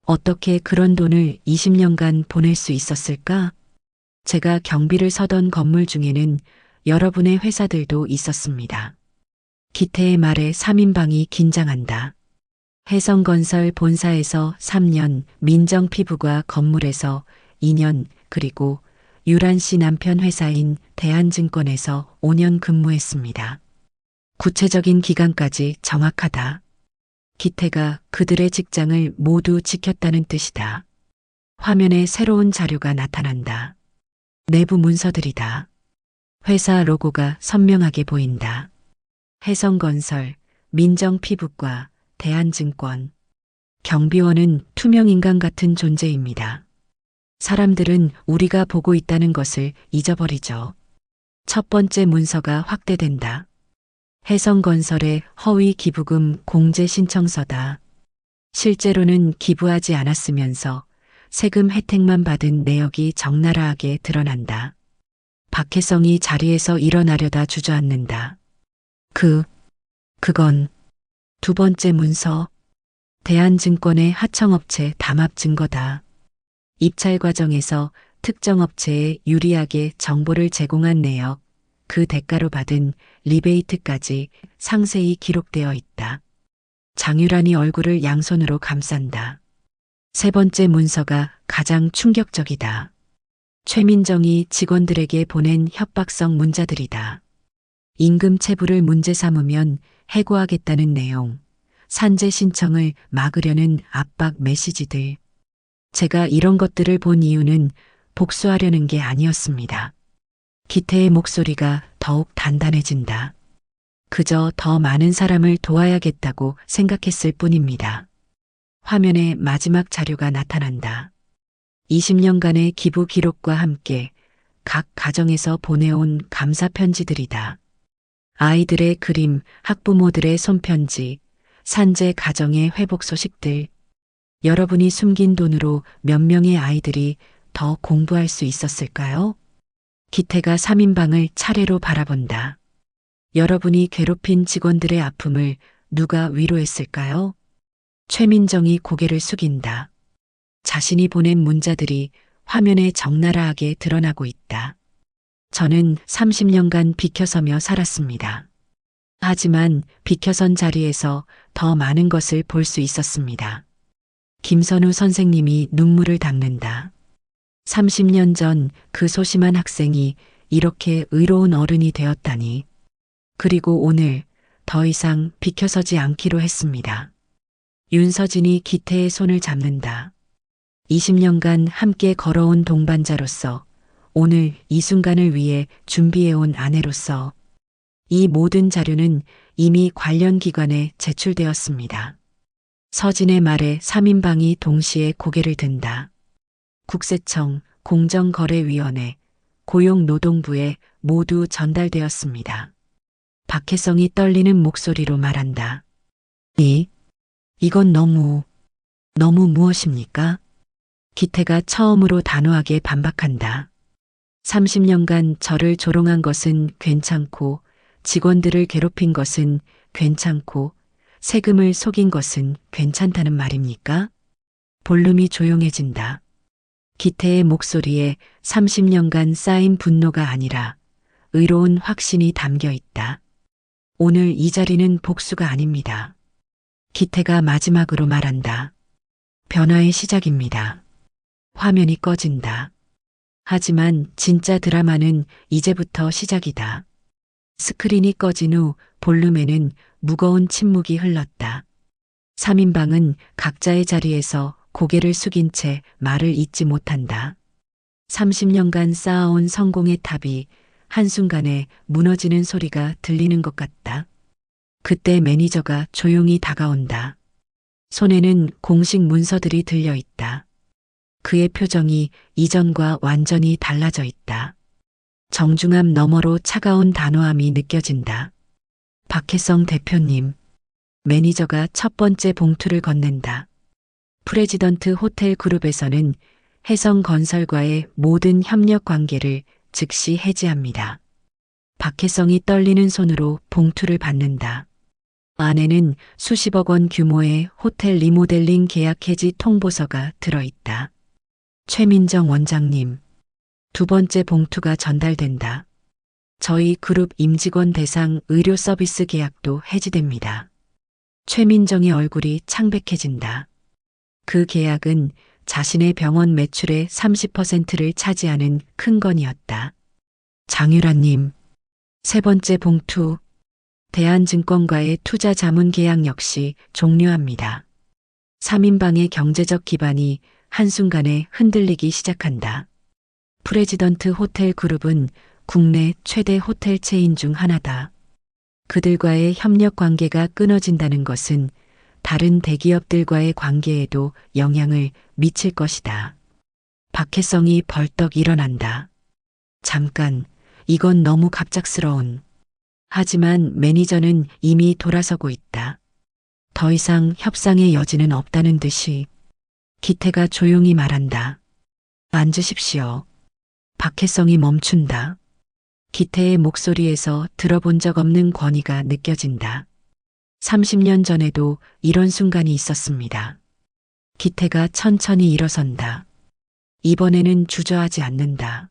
어떻게 그런 돈을 20년간 보낼 수 있었을까? 제가 경비를 서던 건물 중에는 여러분의 회사들도 있었습니다. 기태의 말에 3인방이 긴장한다. 혜성건설 본사에서 3년, 민정피부과 건물에서 2년, 그리고 유란 씨 남편 회사인 대한증권에서 5년 근무했습니다. 구체적인 기간까지 정확하다. 기태가 그들의 직장을 모두 지켰다는 뜻이다. 화면에 새로운 자료가 나타난다. 내부 문서들이다. 회사 로고가 선명하게 보인다. 혜성건설, 민정피부과, 대한증권. 경비원은 투명인간 같은 존재입니다. 사람들은 우리가 보고 있다는 것을 잊어버리죠. 첫 번째 문서가 확대된다. 혜성건설의 허위 기부금 공제 신청서다. 실제로는 기부하지 않았으면서 세금 혜택만 받은 내역이 적나라하게 드러난다. 박혜성이 자리에서 일어나려다 주저앉는다. 그건 두 번째 문서. 대한증권의 하청업체 담합 증거다. 입찰 과정에서 특정 업체에 유리하게 정보를 제공한 내역, 그 대가로 받은 리베이트까지 상세히 기록되어 있다. 장유란이 얼굴을 양손으로 감싼다. 세 번째 문서가 가장 충격적이다. 최민정이 직원들에게 보낸 협박성 문자들이다. 임금 체불을 문제 삼으면 해고하겠다는 내용, 산재 신청을 막으려는 압박 메시지들. 제가 이런 것들을 본 이유는 복수하려는 게 아니었습니다. 기태의 목소리가 더욱 단단해진다. 그저 더 많은 사람을 도와야겠다고 생각했을 뿐입니다. 화면에 마지막 자료가 나타난다. 20년간의 기부 기록과 함께 각 가정에서 보내온 감사 편지들이다. 아이들의 그림, 학부모들의 손편지, 산재 가정의 회복 소식들. 여러분이 숨긴 돈으로 몇 명의 아이들이 더 공부할 수 있었을까요? 기태가 3인방을 차례로 바라본다. 여러분이 괴롭힌 직원들의 아픔을 누가 위로했을까요? 최민정이 고개를 숙인다. 자신이 보낸 문자들이 화면에 적나라하게 드러나고 있다. 저는 30년간 비켜서며 살았습니다. 하지만 비켜선 자리에서 더 많은 것을 볼 수 있었습니다. 김선우 선생님이 눈물을 닦는다. 30년 전 그 소심한 학생이 이렇게 의로운 어른이 되었다니. 그리고 오늘 더 이상 비켜서지 않기로 했습니다. 윤서진이 기태의 손을 잡는다. 20년간 함께 걸어온 동반자로서, 오늘 이 순간을 위해 준비해온 아내로서 이 모든 자료는 이미 관련 기관에 제출되었습니다. 서진의 말에 3인방이 동시에 고개를 든다. 국세청, 공정거래위원회, 고용노동부에 모두 전달되었습니다. 박혜성이 떨리는 목소리로 말한다. 이건 너무 무엇입니까? 기태가 처음으로 단호하게 반박한다. 30년간 저를 조롱한 것은 괜찮고, 직원들을 괴롭힌 것은 괜찮고, 세금을 속인 것은 괜찮다는 말입니까? 볼륨이 조용해진다. 기태의 목소리에 30년간 쌓인 분노가 아니라 의로운 확신이 담겨 있다. 오늘 이 자리는 복수가 아닙니다. 기태가 마지막으로 말한다. 변화의 시작입니다. 화면이 꺼진다. 하지만 진짜 드라마는 이제부터 시작이다. 스크린이 꺼진 후 볼룸에는 무거운 침묵이 흘렀다. 3인방은 각자의 자리에서 고개를 숙인 채 말을 잇지 못한다. 30년간 쌓아온 성공의 탑이 한순간에 무너지는 소리가 들리는 것 같다. 그때 매니저가 조용히 다가온다. 손에는 공식 문서들이 들려 있다. 그의 표정이 이전과 완전히 달라져 있다. 정중함 너머로 차가운 단호함이 느껴진다. 박혜성 대표님, 매니저가 첫 번째 봉투를 건넨다. 프레지던트 호텔 그룹에서는 혜성건설과의 모든 협력 관계를 즉시 해지합니다. 박혜성이 떨리는 손으로 봉투를 받는다. 안에는 수십억 원 규모의 호텔 리모델링 계약 해지 통보서가 들어있다. 최민정 원장님, 두 번째 봉투가 전달된다. 저희 그룹 임직원 대상 의료 서비스 계약도 해지됩니다. 최민정의 얼굴이 창백해진다. 그 계약은 자신의 병원 매출의 30%를 차지하는 큰 건이었다. 장유라님, 세 번째 봉투, 대한증권과의 투자 자문 계약 역시 종료합니다. 3인방의 경제적 기반이 한순간에 흔들리기 시작한다. 프레지던트 호텔 그룹은 국내 최대 호텔 체인 중 하나다. 그들과의 협력 관계가 끊어진다는 것은 다른 대기업들과의 관계에도 영향을 미칠 것이다. 박혜성이 벌떡 일어난다. 잠깐, 이건 너무 갑작스러운. 하지만 매니저는 이미 돌아서고 있다. 더 이상 협상의 여지는 없다는 듯이. 기태가 조용히 말한다. 앉으십시오. 박혜성이 멈춘다. 기태의 목소리에서 들어본 적 없는 권위가 느껴진다. 30년 전에도 이런 순간이 있었습니다. 기태가 천천히 일어선다. 이번에는 주저하지 않는다.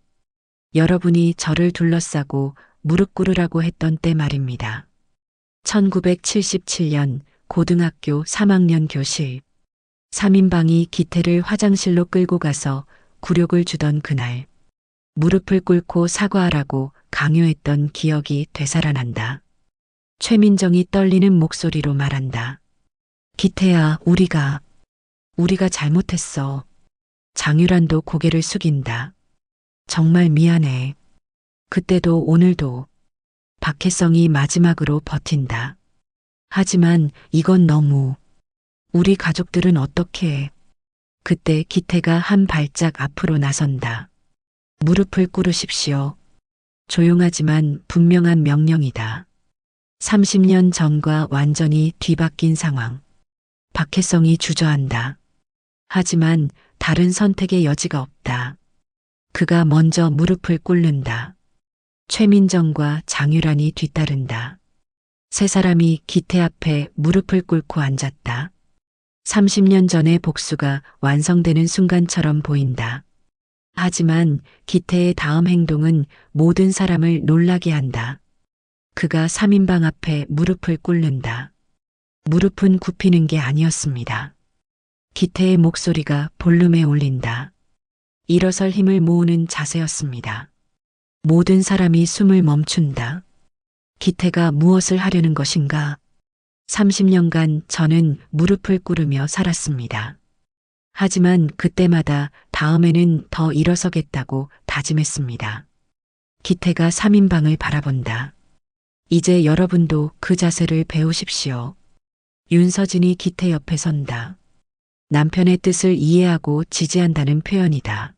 여러분이 저를 둘러싸고 무릎 꿇으라고 했던 때 말입니다. 1977년 고등학교 3학년 교실. 3인방이 기태를 화장실로 끌고 가서 굴욕을 주던 그날. 무릎을 꿇고 사과하라고 강요했던 기억이 되살아난다. 최민정이 떨리는 목소리로 말한다. 기태야, 우리가 잘못했어. 장유란도 고개를 숙인다. 정말 미안해. 그때도 오늘도. 박혜성이 마지막으로 버틴다. 하지만 이건 너무. 우리 가족들은 어떻게 해? 그때 기태가 한 발짝 앞으로 나선다. 무릎을 꿇으십시오. 조용하지만 분명한 명령이다. 30년 전과 완전히 뒤바뀐 상황. 박혜성이 주저한다. 하지만 다른 선택의 여지가 없다. 그가 먼저 무릎을 꿇는다. 최민정과 장유란이 뒤따른다. 세 사람이 기태 앞에 무릎을 꿇고 앉았다. 30년 전의 복수가 완성되는 순간처럼 보인다. 하지만 기태의 다음 행동은 모든 사람을 놀라게 한다. 그가 3인방 앞에 무릎을 꿇는다. 무릎은 굽히는 게 아니었습니다. 기태의 목소리가 볼륨에 울린다. 일어설 힘을 모으는 자세였습니다. 모든 사람이 숨을 멈춘다. 기태가 무엇을 하려는 것인가? 30년간 저는 무릎을 꿇으며 살았습니다. 하지만 그때마다 다음에는 더 일어서겠다고 다짐했습니다. 기태가 3인방을 바라본다. 이제 여러분도 그 자세를 배우십시오. 윤서진이 기태 옆에 선다. 남편의 뜻을 이해하고 지지한다는 표현이다.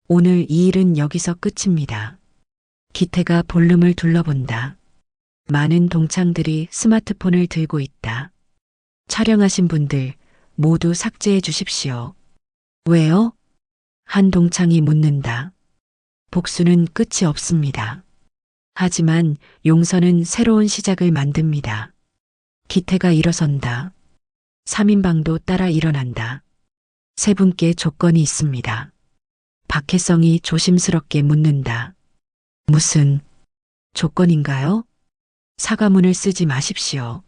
오늘 이 일은 여기서 끝입니다. 기태가 볼륨을 둘러본다. 많은 동창들이 스마트폰을 들고 있다. 촬영하신 분들 모두 삭제해 주십시오. 왜요? 한 동창이 묻는다. 복수는 끝이 없습니다. 하지만 용서는 새로운 시작을 만듭니다. 기태가 일어선다. 3인방도 따라 일어난다. 세 분께 조건이 있습니다. 박혜성이 조심스럽게 묻는다. 무슨 조건인가요? 사과문을 쓰지 마십시오.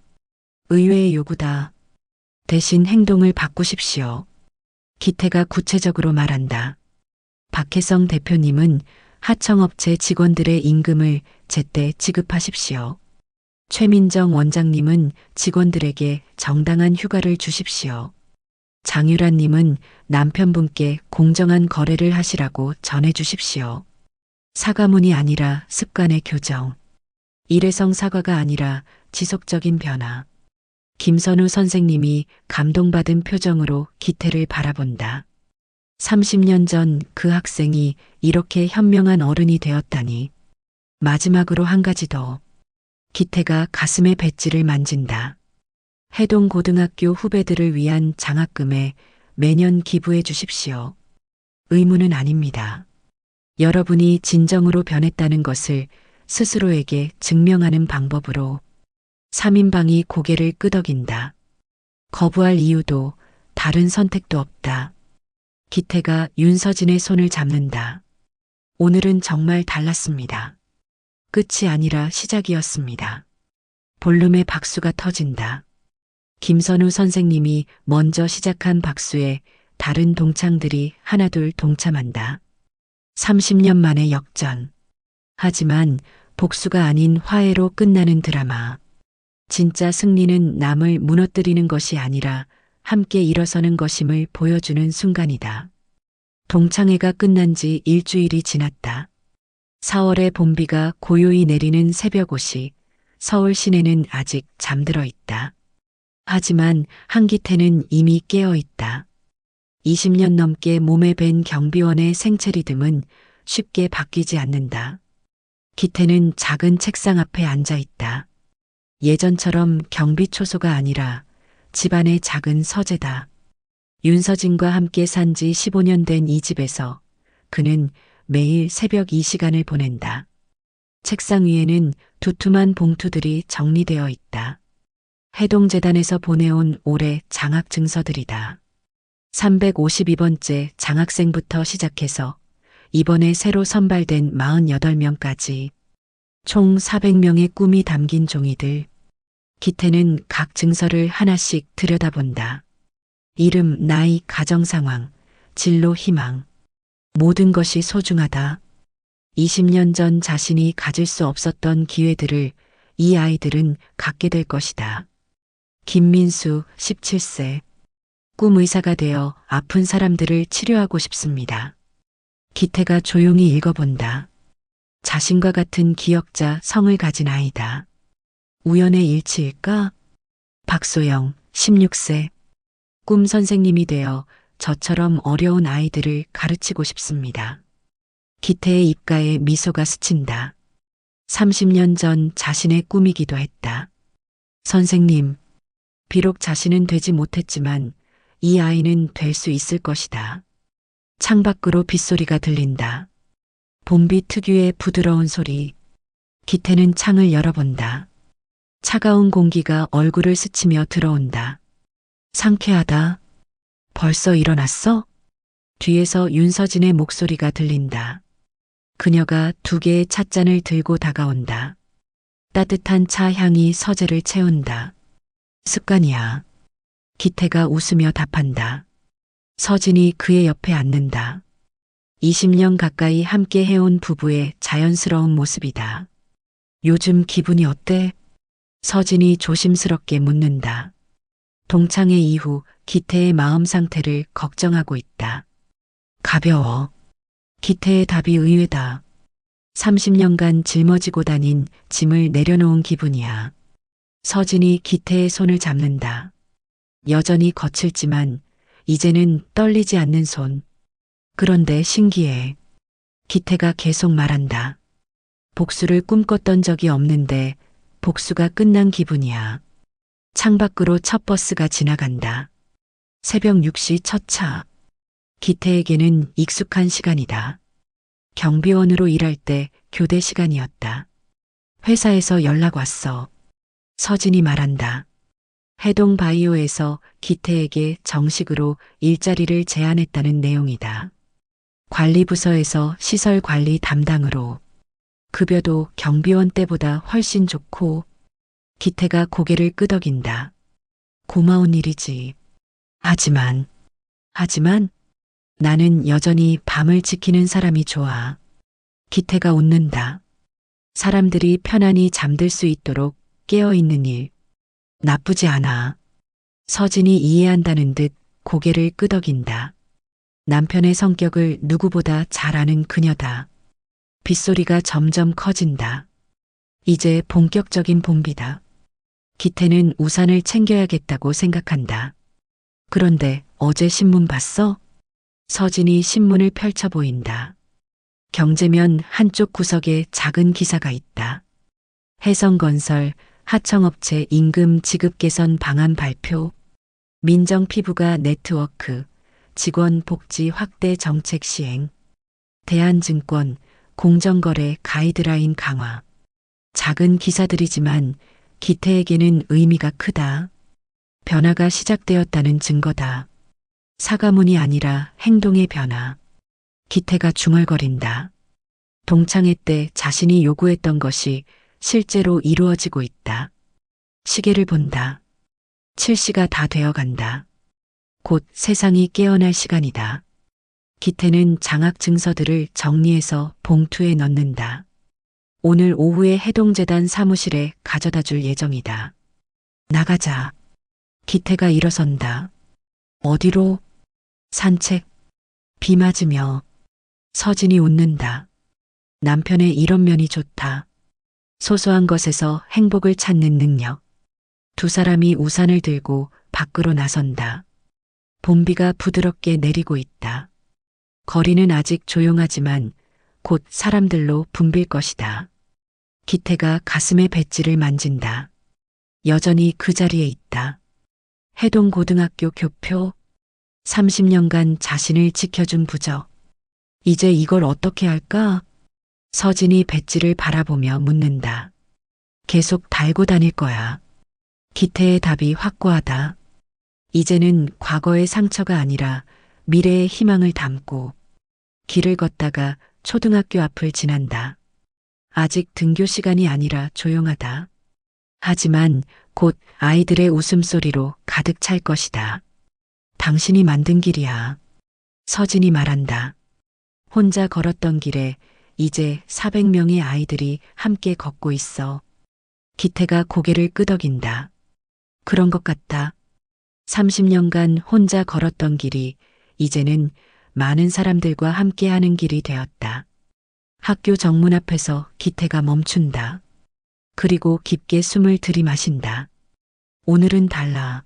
의외의 요구다. 대신 행동을 바꾸십시오. 기태가 구체적으로 말한다. 박혜성 대표님은 하청업체 직원들의 임금을 제때 지급하십시오. 최민정 원장님은 직원들에게 정당한 휴가를 주십시오. 장유라님은 남편분께 공정한 거래를 하시라고 전해 주십시오. 사과문이 아니라 습관의 교정. 일회성 사과가 아니라 지속적인 변화. 김선우 선생님이 감동받은 표정으로 기태를 바라본다. 30년 전 그 학생이 이렇게 현명한 어른이 되었다니. 마지막으로 한 가지 더. 기태가 가슴의 배지를 만진다. 해동고등학교 후배들을 위한 장학금에 매년 기부해 주십시오. 의무는 아닙니다. 여러분이 진정으로 변했다는 것을 스스로에게 증명하는 방법으로. 3인방이 고개를 끄덕인다. 거부할 이유도 다른 선택도 없다. 기태가 윤서진의 손을 잡는다. 오늘은 정말 달랐습니다. 끝이 아니라 시작이었습니다. 볼륨의 박수가 터진다. 김선우 선생님이 먼저 시작한 박수에 다른 동창들이 하나둘 동참한다. 30년 만의 역전. 하지만 복수가 아닌 화해로 끝나는 드라마. 진짜 승리는 남을 무너뜨리는 것이 아니라 함께 일어서는 것임을 보여주는 순간이다. 동창회가 끝난 지 일주일이 지났다. 4월의 봄비가 고요히 내리는 새벽5시, 서울 시내는 아직 잠들어 있다. 하지만 한기태는 이미 깨어 있다. 20년 넘게 몸에 밴 경비원의 생체 리듬은 쉽게 바뀌지 않는다. 기태는 작은 책상 앞에 앉아 있다. 예전처럼 경비초소가 아니라 집안의 작은 서재다. 윤서진과 함께 산 지 15년 된 이 집에서 그는 매일 새벽 이 시간을 보낸다. 책상 위에는 두툼한 봉투들이 정리되어 있다. 해동재단에서 보내온 올해 장학 증서들이다. 352번째 장학생부터 시작해서 이번에 새로 선발된 48명까지 총 400명의 꿈이 담긴 종이들. 기태는 각 증서를 하나씩 들여다본다. 이름, 나이, 가정상황, 진로, 희망. 모든 것이 소중하다. 20년 전 자신이 가질 수 없었던 기회들을 이 아이들은 갖게 될 것이다. 김민수, 17세. 꿈 의사가 되어 아픈 사람들을 치료하고 싶습니다. 기태가 조용히 읽어본다. 자신과 같은 기억자 성을 가진 아이다. 우연의 일치일까? 박소영, 16세. 꿈 선생님이 되어 저처럼 어려운 아이들을 가르치고 싶습니다. 기태의 입가에 미소가 스친다. 30년 전 자신의 꿈이기도 했다. 선생님, 비록 자신은 되지 못했지만 이 아이는 될 수 있을 것이다. 창밖으로 빗소리가 들린다. 봄비 특유의 부드러운 소리. 기태는 창을 열어본다. 차가운 공기가 얼굴을 스치며 들어온다. 상쾌하다. 벌써 일어났어? 뒤에서 윤서진의 목소리가 들린다. 그녀가 2개의 찻잔을 들고 다가온다. 따뜻한 차 향이 서재를 채운다. 습관이야. 기태가 웃으며 답한다. 서진이 그의 옆에 앉는다. 20년 가까이 함께 해온 부부의 자연스러운 모습이다. 요즘 기분이 어때? 서진이 조심스럽게 묻는다. 동창회 이후 기태의 마음 상태를 걱정하고 있다. 가벼워. 기태의 답이 의외다. 30년간 짊어지고 다닌 짐을 내려놓은 기분이야. 서진이 기태의 손을 잡는다. 여전히 거칠지만 이제는 떨리지 않는 손. 그런데 신기해. 기태가 계속 말한다. 복수를 꿈꿨던 적이 없는데 복수가 끝난 기분이야. 창밖으로 첫 버스가 지나간다. 새벽 6시 첫 차. 기태에게는 익숙한 시간이다. 경비원으로 일할 때 교대 시간이었다. 회사에서 연락 왔어. 서진이 말한다. 해동바이오에서 기태에게 정식으로 일자리를 제안했다는 내용이다. 관리부서에서 시설관리 담당으로. 급여도 경비원 때보다 훨씬 좋고. 기태가 고개를 끄덕인다. 고마운 일이지. 하지만 나는 여전히 밤을 지키는 사람이 좋아. 기태가 웃는다. 사람들이 편안히 잠들 수 있도록 깨어있는 일. 나쁘지 않아. 서진이 이해한다는 듯 고개를 끄덕인다. 남편의 성격을 누구보다 잘 아는 그녀다. 빗소리가 점점 커진다. 이제 본격적인 봄비다. 기태는 우산을 챙겨야겠다고 생각한다. 그런데 어제 신문 봤어? 서진이 신문을 펼쳐 보인다. 경제면 한쪽 구석에 작은 기사가 있다. 해성건설, 하청업체 임금 지급 개선 방안 발표, 민정피부과 네트워크, 직원 복지 확대 정책 시행, 대한증권, 공정거래 가이드라인 강화. 작은 기사들이지만 기태에게는 의미가 크다. 변화가 시작되었다는 증거다. 사과문이 아니라 행동의 변화. 기태가 중얼거린다. 동창회 때 자신이 요구했던 것이 실제로 이루어지고 있다. 시계를 본다. 7시가 다 되어간다. 곧 세상이 깨어날 시간이다. 기태는 장학 증서들을 정리해서 봉투에 넣는다. 오늘 오후에 해동재단 사무실에 가져다 줄 예정이다. 나가자. 기태가 일어선다. 어디로? 산책. 비 맞으며. 서진이 웃는다. 남편의 이런 면이 좋다. 소소한 것에서 행복을 찾는 능력. 두 사람이 우산을 들고 밖으로 나선다. 봄비가 부드럽게 내리고 있다. 거리는 아직 조용하지만 곧 사람들로 붐빌 것이다. 기태가 가슴의 배지를 만진다. 여전히 그 자리에 있다. 해동고등학교 교표. 30년간 자신을 지켜준 부적. 이제 이걸 어떻게 할까? 서진이 배지를 바라보며 묻는다. 계속 달고 다닐 거야. 기태의 답이 확고하다. 이제는 과거의 상처가 아니라 미래의 희망을 담고. 길을 걷다가 초등학교 앞을 지난다. 아직 등교 시간이 아니라 조용하다. 하지만 곧 아이들의 웃음소리로 가득 찰 것이다. 당신이 만든 길이야. 서진이 말한다. 혼자 걸었던 길에 이제 400명의 아이들이 함께 걷고 있어. 기태가 고개를 끄덕인다. 그런 것 같다. 30년간 혼자 걸었던 길이 이제는 많은 사람들과 함께하는 길이 되었다. 학교 정문 앞에서 기태가 멈춘다. 그리고 깊게 숨을 들이마신다. 오늘은 달라.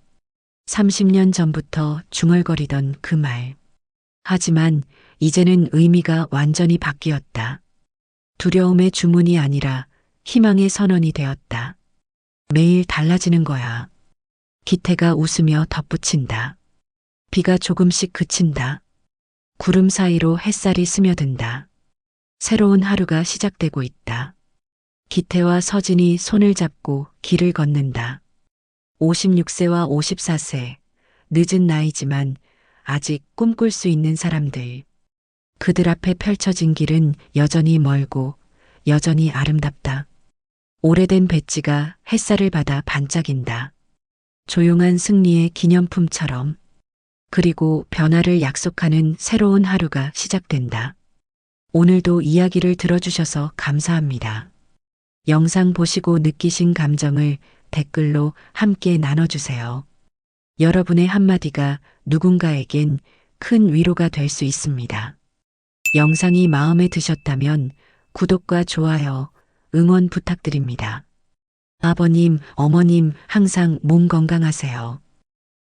30년 전부터 중얼거리던 그 말. 하지만 이제는 의미가 완전히 바뀌었다. 두려움의 주문이 아니라 희망의 선언이 되었다. 매일 달라지는 거야. 기태가 웃으며 덧붙인다. 비가 조금씩 그친다. 구름 사이로 햇살이 스며든다. 새로운 하루가 시작되고 있다. 기태와 서진이 손을 잡고 길을 걷는다. 56세와 54세, 늦은 나이지만 아직 꿈꿀 수 있는 사람들. 그들 앞에 펼쳐진 길은 여전히 멀고 여전히 아름답다. 오래된 배지가 햇살을 받아 반짝인다. 조용한 승리의 기념품처럼. 그리고 변화를 약속하는 새로운 하루가 시작된다. 오늘도 이야기를 들어주셔서 감사합니다. 영상 보시고 느끼신 감정을 댓글로 함께 나눠주세요. 여러분의 한마디가 누군가에겐 큰 위로가 될 수 있습니다. 영상이 마음에 드셨다면 구독과 좋아요, 응원 부탁드립니다. 아버님, 어머님 항상 몸 건강하세요.